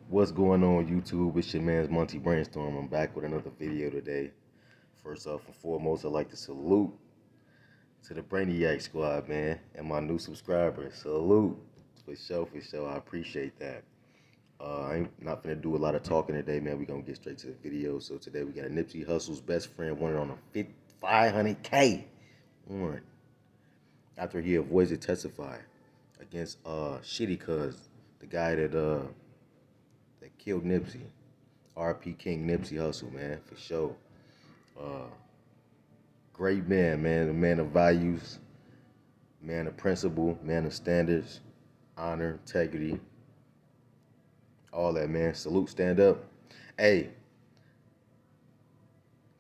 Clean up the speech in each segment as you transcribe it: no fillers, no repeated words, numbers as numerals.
What's going on, YouTube? It's your man's Monty Brainstorm. I'm back with another video today. First off and foremost, I'd like to salute to the Brainiac Squad, man, and my new subscribers. Salute. For sure. I appreciate that. I ain't not gonna do a lot of talking today, man. We're gonna get straight to the video. So today we got Nipsey Hussle's best friend wanted on a 500k warrant after he avoids to testify against Shitty Cuz, the guy that killed Nipsey. R.P. King Nipsey Hussle, man, for sure. Uh, Great man, a man of values, man of principle, man of standards, honor, integrity, all that, man. Salute, stand up. Hey,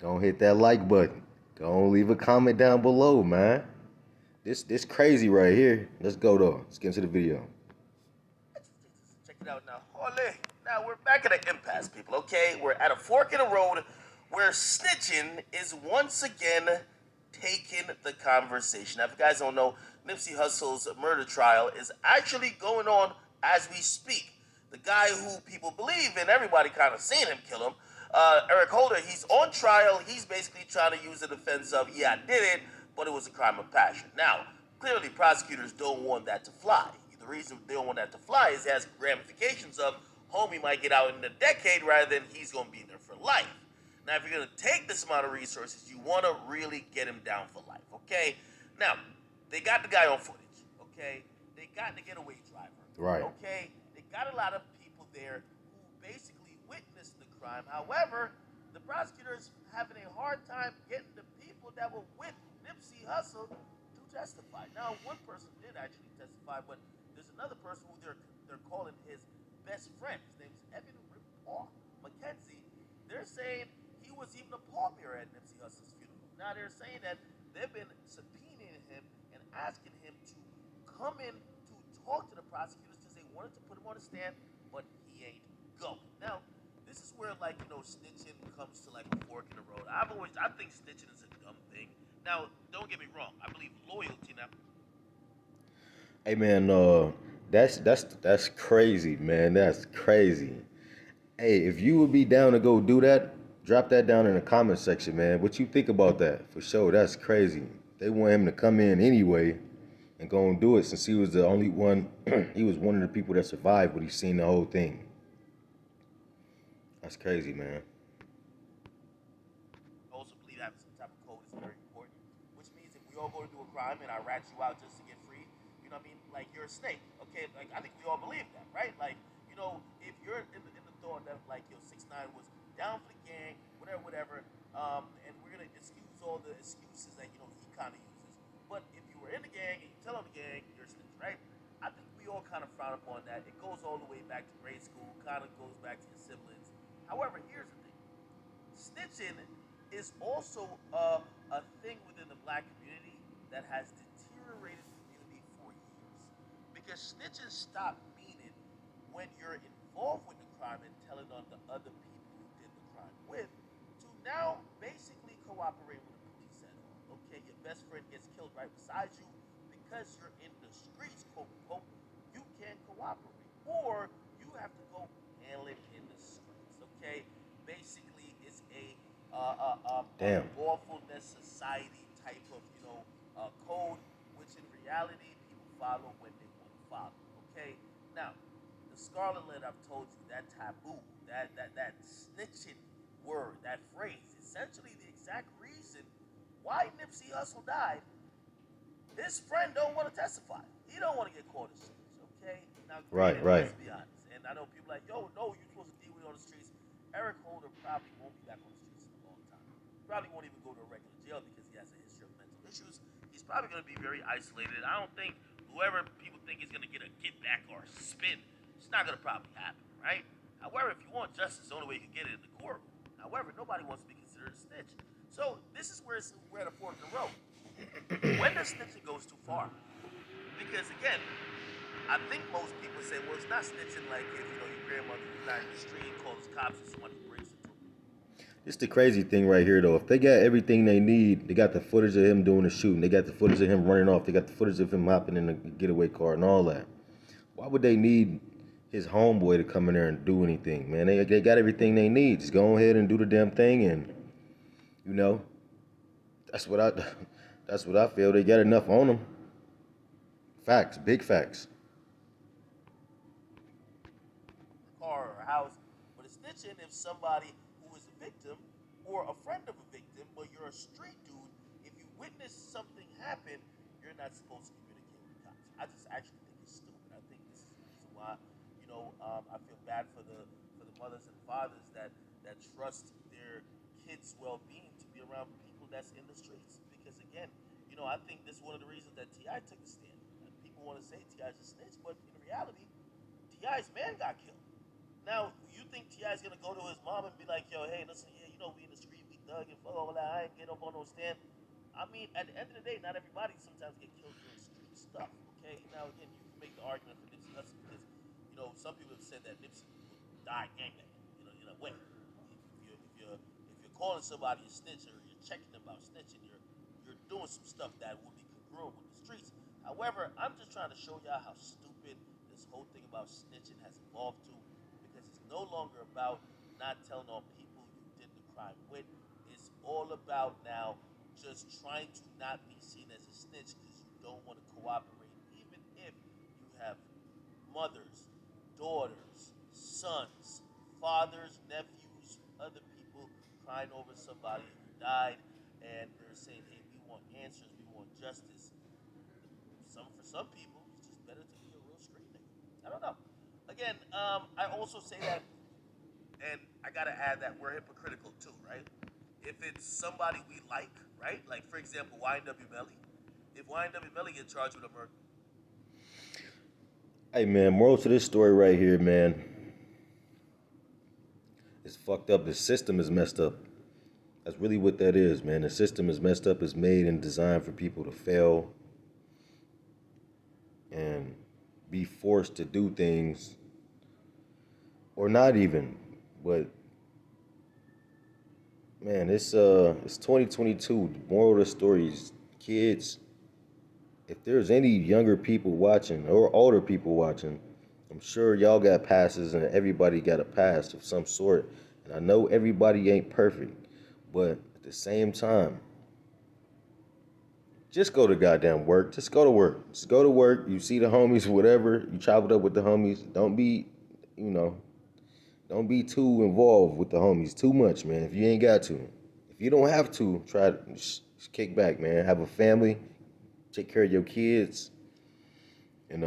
go hit that like button. Go leave a comment down below, man. This crazy right here. Let's go though. Let's get into the video. Check it out now. Ole. Now we're back at an impasse, people, okay? We're at a fork in the road where snitching is once again taking the conversation. Now, if you guys don't know, Nipsey Hussle's murder trial is actually going on as we speak. The guy who people believe, and everybody kind of seen him kill him, Eric Holder, he's on trial. He's basically trying to use the defense of, yeah, I did it, but it was a crime of passion. Now, clearly prosecutors don't want that to fly. The reason they don't want that to fly is it has ramifications of homie might get out in a decade rather than he's going to be there for life. Now, if you're going to take this amount of resources, you want to really get him down for life, okay? Now, they got the guy on footage, okay? They got the getaway driver, Right. okay? They got a lot of people there who basically witnessed the crime. However, the prosecutors having a hard time getting the people that were with Nipsey Hussle to testify. Now, one person did actually testify, but there's another person who they're calling his best friend. His name is Evan Paul McKenzie. They're saying he was even a pallbearer at Nipsey Hussle's funeral. Now they're saying that they've been subpoenaing him and asking him to come in to talk to the prosecutors because they wanted to put him on the stand, but he ain't going. Now, this is where, like, snitching comes to like a fork in the road. I think snitching is a dumb thing. Now, don't get me wrong. I believe loyalty. Now, Hey man, that's crazy, man. That's crazy. Hey, if you would be down to go do that, drop that down in the comment section, man. What you think about that? For sure, that's crazy. They want him to come in anyway and go and do it since he was the only one. He was one of the people that survived, but he's seen the whole thing. That's crazy, man. I also believe having some type of code is very important, which means if we all go to do a crime and I rat you out just to get free, you know what I mean? Like, you're a snake, okay? Like, I think we all believe that, right? Like, if you're in the thought that, like, 6ix9ine was down for the gang, whatever, and we're going to excuse all the excuses that, he kind of uses. But if you were in the gang and you tell on the gang, you're a snitch, right? I think we all kind of frown upon that. It goes all the way back to grade school, kind of goes back to your siblings. However, here's the thing. Snitching is also a thing within the black community that has deteriorated the community for years. Because snitching stopped meaning when you're involved with the crime and telling on the other people you did the crime with, to now basically cooperate with the police at all. Okay, your best friend gets killed right beside you because you're in the streets, quote unquote, you can't cooperate. Or you have to go handle it in the streets. Okay? Basically it's a Damn. lawfulness society type of code, which in reality people follow when they want to follow. Okay, now the scarlet letter I've told you, that taboo, that snitching word, that phrase, essentially the exact reason why Nipsey Hussle died. His friend don't want to testify. He don't want to get caught as snitch. Okay, now granted, Right. let's be honest. And I know people like, yo, no, you're supposed to deal with it on the streets. Eric Holder probably won't be back on the streets in a long time. Probably won't even go to a regular jail because he has a history of mental issues. He's probably going to be very isolated. I don't think whoever people think is going to get a get back or spin, it's not going to probably happen, right? However, if you want justice, the only way you can get it in the courtroom. However, nobody wants to be considered a snitch. So this is where we're at a fork in the road. When the snitching goes too far, because again, I think most people say, well, it's not snitching like if your grandmother was not in the street, calls the cops, and somebody breaks into her. It's the crazy thing right here, though. If they got everything they need, they got the footage of him doing the shooting, they got the footage of him running off, they got the footage of him hopping in the getaway car and all that. Why would they need his homeboy to come in there and do anything, man. They got everything they need. Just go ahead and do the damn thing, and you know, that's what I that's what I feel. They got enough on them. Facts, big facts. Car or a house. But it's snitching if somebody who is a victim or a friend of a victim, but you're a street dude, if you witness something happen, you're not supposed to communicate with the cops. I just actually think it's stupid. I think this is the reason why, I feel bad for the mothers and fathers that trust their kids' well-being to be around people that's in the streets. Because again, I think this is one of the reasons that Ti took a stand. And people want to say Ti's a snitch, but in reality, Ti's man got killed. Now, you think Ti's gonna go to his mom and be like, "Yo, hey, listen, yeah, we in the street, we thug and fuck all that. I ain't get up on no stand." I mean, at the end of the day, not everybody sometimes get killed doing street stuff. Okay, now again, you can make the argument for Nipsey Hussle because some people have said that Nipsey would die gangbanging. In a way, if you're calling somebody a snitch or you're checking about snitching, you're doing some stuff that would be congruent with the streets. However, I'm just trying to show y'all how stupid this whole thing about snitching has evolved to, because it's no longer about not telling on people you did the crime with. It's all about now just trying to not be seen as a snitch because you don't want to cooperate, even if you have mothers, daughters, sons, fathers, nephews, other people crying over somebody who died, and they're saying, "Hey, we want answers, we want justice." For some people, it's just better to be a real street nigga. I don't know. Again, I also say that, and I gotta add that we're hypocritical too, right? If it's somebody we like, right? Like for example, YNW Melly. If YNW Melly get charged with a murder, Hey man, moral to this story right here, man. It's fucked up. The system is messed up. That's really what that is, man. The system is messed up. It's made and designed for people to fail and be forced to do things, or not even. But man, it's 2022. The moral of the story is, kids, if there's any younger people watching or older people watching, I'm sure y'all got passes and everybody got a pass of some sort. And I know everybody ain't perfect, but at the same time, just go to goddamn work. Just go to work. Just go to work. You see the homies, whatever. You chop it up with the homies. Don't be, you know, don't be too involved with the homies too much, man. If you ain't got to. If you don't have to, try to just kick back, man. Have a family. Take care of your kids. And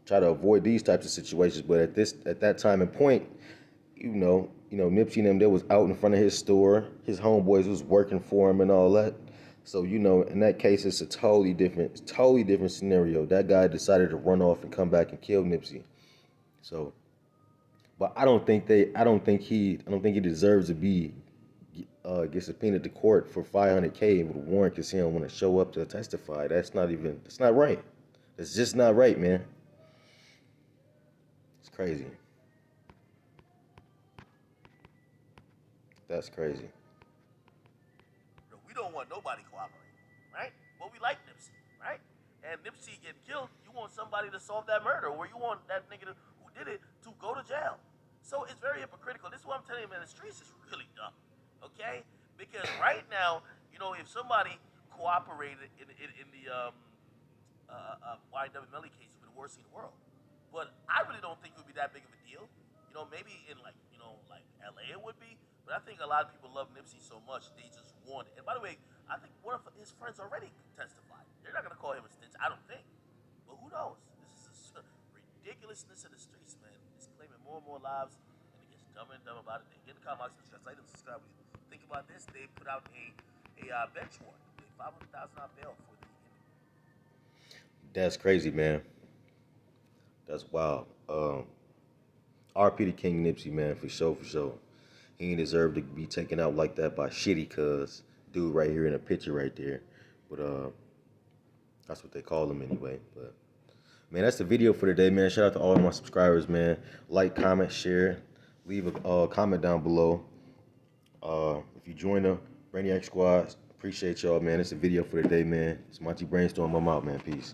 try to avoid these types of situations. But at that time and point, Nipsey and them, they was out in front of his store. His homeboys was working for him and all that. So, in that case, it's a totally different scenario. That guy decided to run off and come back and kill Nipsey. So, but I don't think he deserves to be get subpoenaed to court for 500k with a warrant because he don't want to show up to testify. That's not right. It's just not right, man. It's crazy. That's crazy. we don't want nobody cooperating, right? But we like Nipsey, right? And Nipsey getting killed, you want somebody to solve that murder, or you want that nigga who did it to go to jail. So it's very hypocritical. This is what I'm telling you, man. The streets is really dumb, okay? Because right now, if somebody cooperated in the YW Melly case, it would be the worst thing in the world. But I really don't think it would be that big of a deal. Maybe in like LA it would be. But I think a lot of people love Nipsey so much they just want it. And by the way, I think one of his friends already testified. They're not gonna call him a snitch, I don't think. But who knows? This is a ridiculousness of the streets, man. It's claiming more and more lives, and it gets dumber and dumber about it. They get in the comments, like and subscribe. What you think about this? They put out a bench warrant, $500,000 bail for the That's crazy, man. That's wild. RP to King Nipsey, man, for sure, for sure. He ain't deserve to be taken out like that by shitty cuz dude right here in the picture right there. But that's what they call him anyway. But man, that's the video for today, man. Shout out to all of my subscribers, man. Like, comment, share, leave a comment down below. If you join the Brainiac Squad, appreciate y'all, man. It's a video for today, man. It's Monty Brainstorm. I'm out, man. Peace.